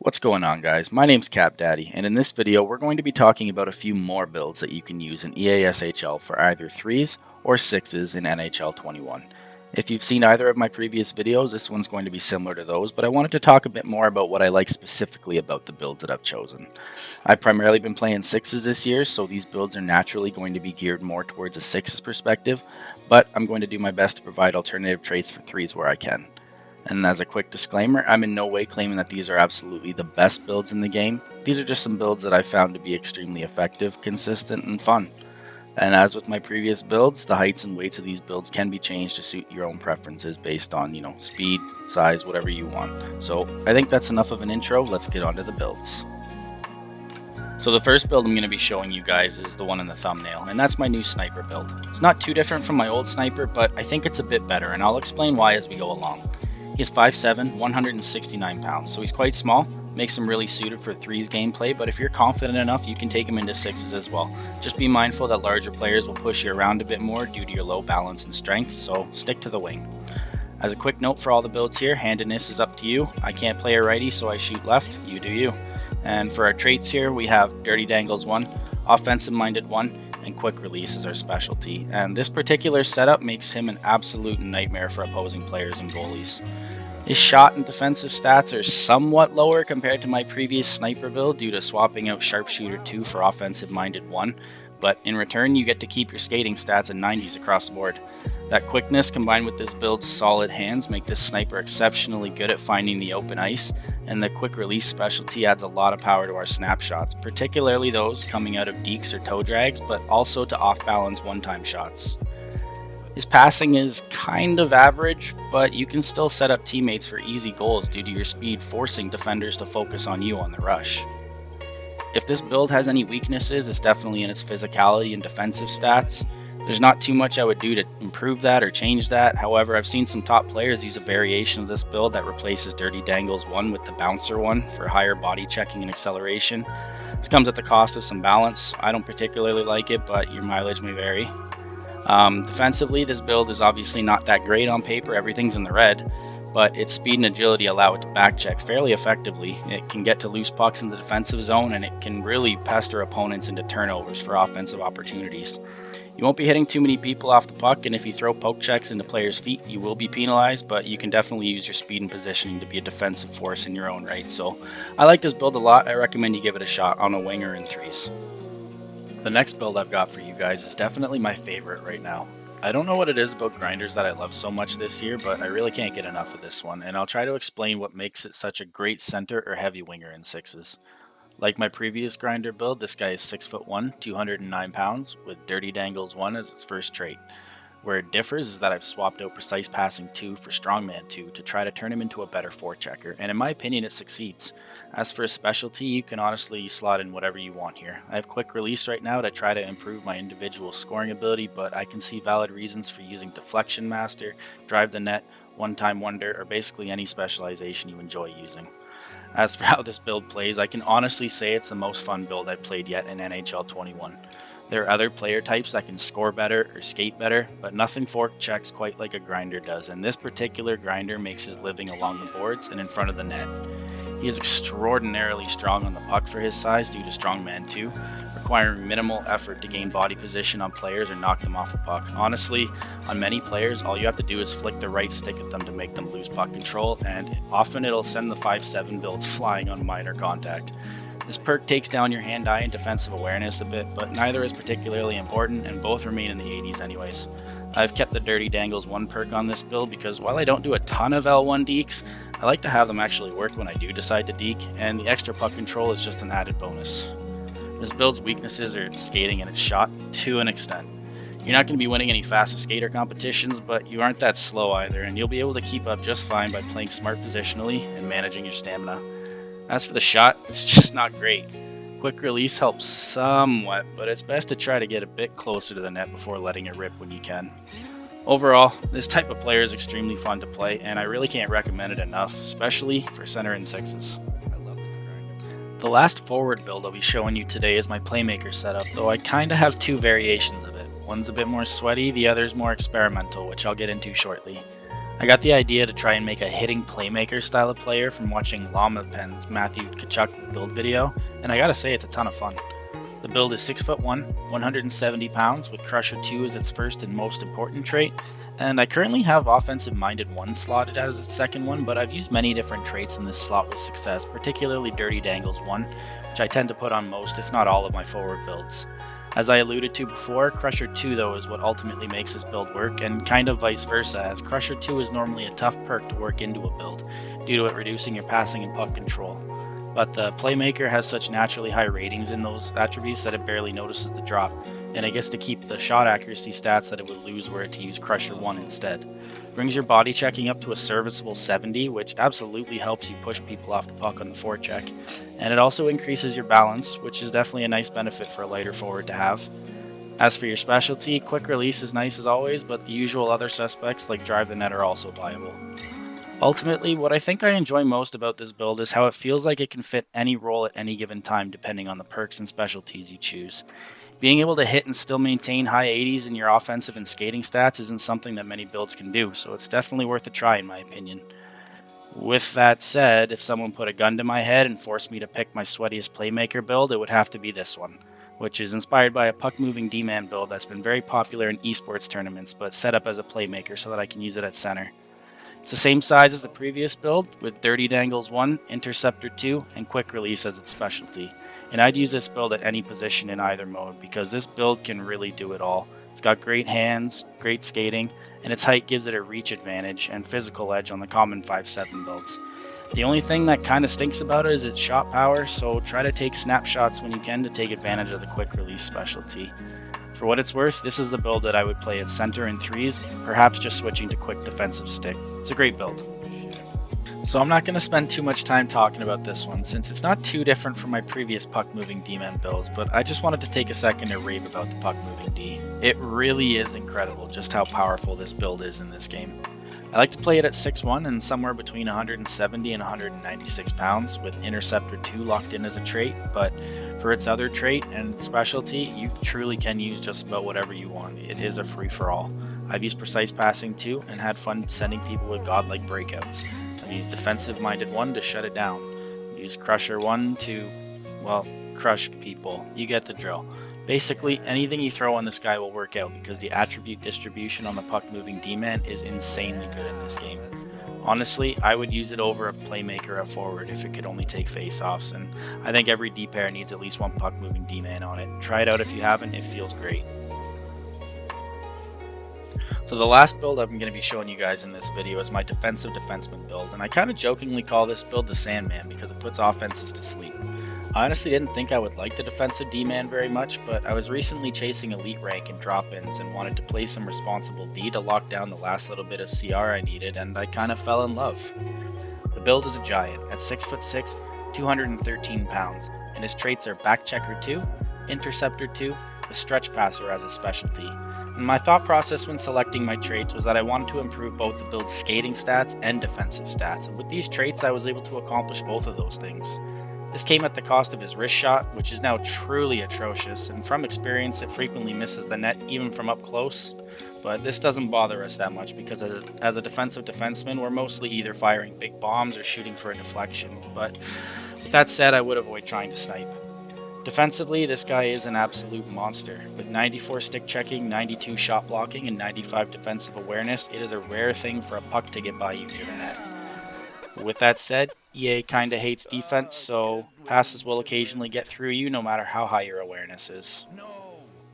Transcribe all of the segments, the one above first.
What's going on, guys? My name's Cap Daddy, and in this video we're going to be talking about a few more builds that you can use in EASHL for either 3's or 6's in NHL 21. If you've seen either of my previous videos, this one's going to be similar to those, but I wanted to talk a bit more about what I like specifically about the builds that I've chosen. I've primarily been playing 6's this year, so these builds are naturally going to be geared more towards a 6's perspective, but I'm going to do my best to provide alternative traits for 3's where I can. And as a quick disclaimer, I'm in no way claiming that these are absolutely the best builds in the game. These are just some builds that I found to be extremely effective, consistent, and fun. And as with my previous builds, the heights and weights of these builds can be changed to suit your own preferences based on, speed, size, whatever you want. So I think that's enough of an intro. Let's get on to the builds. So the first build I'm going to be showing you guys is the one in the thumbnail, and that's my new sniper build. It's not too different from my old sniper, but I think it's a bit better, and I'll explain why as we go along. He's 5'7", 169 pounds, so he's quite small, makes him really suited for 3's gameplay, but if you're confident enough, you can take him into 6's as well. Just be mindful that larger players will push you around a bit more due to your low balance and strength, so stick to the wing. As a quick note for all the builds here, handedness is up to you. I can't play a righty, so I shoot left, you do you. And for our traits here, we have Dirty Dangles 1, Offensive Minded 1, and Quick Release is our specialty, and this particular setup makes him an absolute nightmare for opposing players and goalies. His shot and defensive stats are somewhat lower compared to my previous sniper build due to swapping out Sharpshooter 2 for Offensive Minded 1, but in return you get to keep your skating stats at 90s across the board. That quickness combined with this build's solid hands make this sniper exceptionally good at finding the open ice, and the quick release specialty adds a lot of power to our snapshots, particularly those coming out of dekes or toe drags, but also to off-balance one-time shots. His passing is kind of average, but you can still set up teammates for easy goals due to your speed forcing defenders to focus on you on the rush. If this build has any weaknesses, it's definitely in its physicality and defensive stats. There's not too much I would do to improve that or change that. However, I've seen some top players use a variation of this build that replaces Dirty Dangles 1 with the Bouncer 1 for higher body checking and acceleration. This comes at the cost of some balance. I don't particularly like it, but your mileage may vary. Defensively, this build is obviously not that great on paper, everything's in the red, but its speed and agility allow it to backcheck fairly effectively. It can get to loose pucks in the defensive zone, and it can really pester opponents into turnovers for offensive opportunities. You won't be hitting too many people off the puck, and if you throw poke checks into players' feet, you will be penalized, but you can definitely use your speed and positioning to be a defensive force in your own right. So I like this build a lot. I recommend you give it a shot on a winger in 3's. The next build I've got for you guys is definitely my favorite right now. I don't know what it is about grinders that I love so much this year, but I really can't get enough of this one, and I'll try to explain what makes it such a great center or heavy winger in 6's. Like my previous grinder build, this guy is 6'1", 209 pounds, with Dirty Dangles 1 as its first trait. Where it differs is that I've swapped out Precise Passing 2 for Strongman 2 to try to turn him into a better forechecker, and in my opinion it succeeds. As for his specialty, you can honestly slot in whatever you want here. I have Quick Release right now to try to improve my individual scoring ability, but I can see valid reasons for using Deflection Master, Drive the Net, One Time Wonder, or basically any specialization you enjoy using. As for how this build plays, I can honestly say it's the most fun build I've played yet in NHL 21. There are other player types that can score better or skate better, but nothing fork checks quite like a grinder does, and this particular grinder makes his living along the boards and in front of the net. He is extraordinarily strong on the puck for his size due to Strongman 2, requiring minimal effort to gain body position on players or knock them off the puck. Honestly, on many players, all you have to do is flick the right stick at them to make them lose puck control, and often it'll send the 5'7" builds flying on minor contact. This perk takes down your hand-eye and defensive awareness a bit, but neither is particularly important, and both remain in the 80s anyways. I've kept the Dirty Dangles 1 perk on this build because while I don't do a ton of L1 dekes, I like to have them actually work when I do decide to deke, and the extra puck control is just an added bonus. This build's weaknesses are its skating and its shot to an extent. You're not going to be winning any fastest skater competitions, but you aren't that slow either, and you'll be able to keep up just fine by playing smart positionally and managing your stamina. As for the shot, it's just not great. Quick release helps somewhat, but it's best to try to get a bit closer to the net before letting it rip when you can. Overall, this type of player is extremely fun to play, and I really can't recommend it enough, especially for center and 6's. The last forward build I'll be showing you today is my Playmaker setup, though I kinda have two variations of it. One's a bit more sweaty, the other's more experimental, which I'll get into shortly. I got the idea to try and make a hitting Playmaker style of player from watching llamapen's Matthew Kachuk build video, and I gotta say it's a ton of fun. The build is 6'1", 170 pounds, with Crusher 2 as its first and most important trait, and I currently have Offensive Minded 1 slotted as its second one, but I've used many different traits in this slot with success, particularly Dirty Dangles 1, which I tend to put on most, if not all, of my forward builds. As I alluded to before, Crusher 2 though is what ultimately makes this build work, and kind of vice versa, as Crusher 2 is normally a tough perk to work into a build, due to it reducing your passing and puck control. But the Playmaker has such naturally high ratings in those attributes that it barely notices the drop, and it gets to keep the shot accuracy stats that it would lose were it to use Crusher 1 instead. Brings your body checking up to a serviceable 70, which absolutely helps you push people off the puck on the forecheck, and it also increases your balance, which is definitely a nice benefit for a lighter forward to have. As for your specialty, quick release is nice as always, but the usual other suspects like drive the net are also viable. Ultimately, what I think I enjoy most about this build is how it feels like it can fit any role at any given time depending on the perks and specialties you choose. Being able to hit and still maintain high 80s in your offensive and skating stats isn't something that many builds can do, so it's definitely worth a try in my opinion. With that said, if someone put a gun to my head and forced me to pick my sweatiest Playmaker build, it would have to be this one, which is inspired by a puck-moving D-man build that's been very popular in esports tournaments, but set up as a Playmaker so that I can use it at center. It's the same size as the previous build, with Dirty Dangles 1, Interceptor 2, and Quick Release as its specialty. And I'd use this build at any position in either mode, because this build can really do it all. It's got great hands, great skating, and its height gives it a reach advantage and physical edge on the common 5'7" builds. The only thing that kinda stinks about it is its shot power, so try to take snapshots when you can to take advantage of the Quick Release specialty. For what it's worth, this is the build that I would play at center in 3's, perhaps just switching to quick defensive stick. It's a great build. So I'm not going to spend too much time talking about this one, since it's not too different from my previous puck-moving D-man builds, but I just wanted to take a second to rave about the puck-moving D. It really is incredible just how powerful this build is in this game. I like to play it at 6'1" and somewhere between 170 and 196 pounds, with Interceptor 2 locked in as a trait, but for its other trait and its specialty, you truly can use just about whatever you want. It is a free-for-all. I've used Precise Passing 2 and had fun sending people with godlike breakouts. I've used Defensive Minded 1 to shut it down. I've used Crusher 1 to, well, crush people. You get the drill. Basically, anything you throw on this guy will work out because the attribute distribution on the puck-moving D-man is insanely good in this game. Honestly, I would use it over a Playmaker at forward if it could only take face-offs, and I think every D-pair needs at least one puck-moving D-man on it. Try it out if you haven't, it feels great. So the last build I'm going to be showing you guys in this video is my defensive defenseman build, and I kind of jokingly call this build the Sandman because it puts offenses to sleep. I honestly didn't think I would like the defensive D-man very much, but I was recently chasing elite rank and drop-ins and wanted to play some responsible D to lock down the last little bit of CR I needed, and I kind of fell in love. The build is a giant at 6'6", 213 pounds, and his traits are Backchecker 2, Interceptor 2, the Stretch Passer as a specialty. And my thought process when selecting my traits was that I wanted to improve both the build's skating stats and defensive stats, and with these traits I was able to accomplish both of those things. This came at the cost of his wrist shot, which is now truly atrocious, and from experience it frequently misses the net even from up close, but this doesn't bother us that much because as a defensive defenseman we're mostly either firing big bombs or shooting for a deflection, but with that said I would avoid trying to snipe. Defensively, this guy is an absolute monster. With 94 stick checking, 92 shot blocking, and 95 defensive awareness, it is a rare thing for a puck to get by you near the net. With that said, EA kinda hates defense, so passes will occasionally get through you no matter how high your awareness is.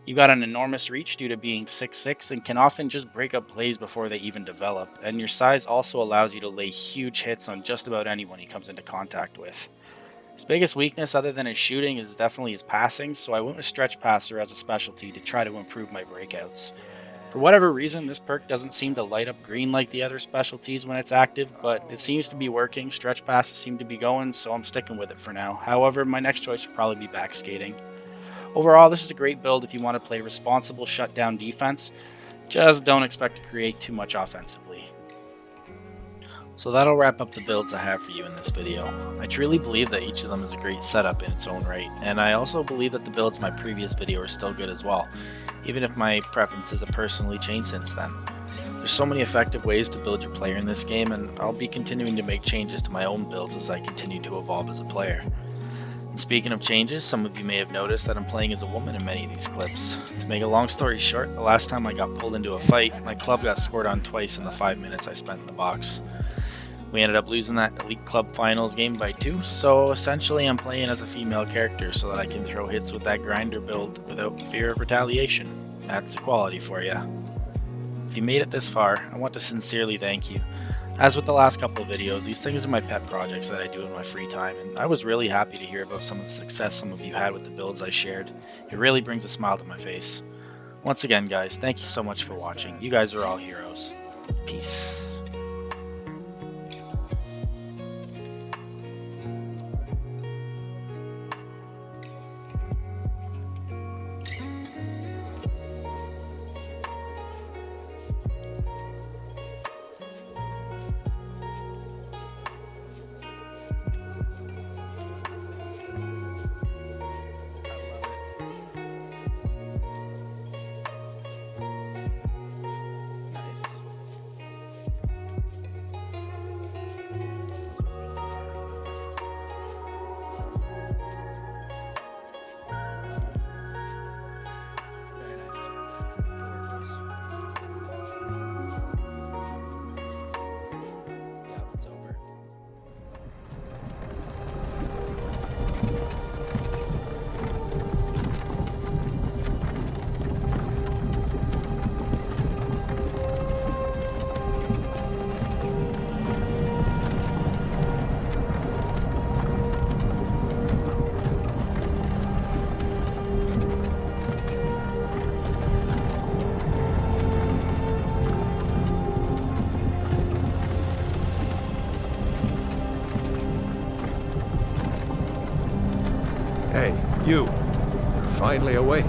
You've got an enormous reach due to being 6'6" and can often just break up plays before they even develop, and your size also allows you to lay huge hits on just about anyone he comes into contact with. His biggest weakness other than his shooting is definitely his passing, so I went with Stretch Passer as a specialty to try to improve my breakouts. For whatever reason, this perk doesn't seem to light up green like the other specialties when it's active, but it seems to be working. Stretch passes seem to be going, so I'm sticking with it for now. However, my next choice would probably be back skating. Overall, this is a great build if you want to play responsible shutdown defense. Just don't expect to create too much offensively. So that'll wrap up the builds I have for you in this video. I truly believe that each of them is a great setup in its own right, and I also believe that the builds in my previous video are still good as well, even if my preferences have personally changed since then. There's so many effective ways to build your player in this game, and I'll be continuing to make changes to my own builds as I continue to evolve as a player. And speaking of changes, some of you may have noticed that I'm playing as a woman in many of these clips. To make a long story short, the last time I got pulled into a fight, my club got scored on twice in the 5 minutes I spent in the box. We ended up losing that Elite Club Finals game by 2, so essentially I'm playing as a female character so that I can throw hits with that grinder build without fear of retaliation. That's equality for ya. If you made it this far, I want to sincerely thank you. As with the last couple of videos, these things are my pet projects that I do in my free time, and I was really happy to hear about some of the success some of you had with the builds I shared. It really brings a smile to my face. Once again guys, thank you so much for watching. You guys are all heroes. Peace. Hey, you. You're finally awake.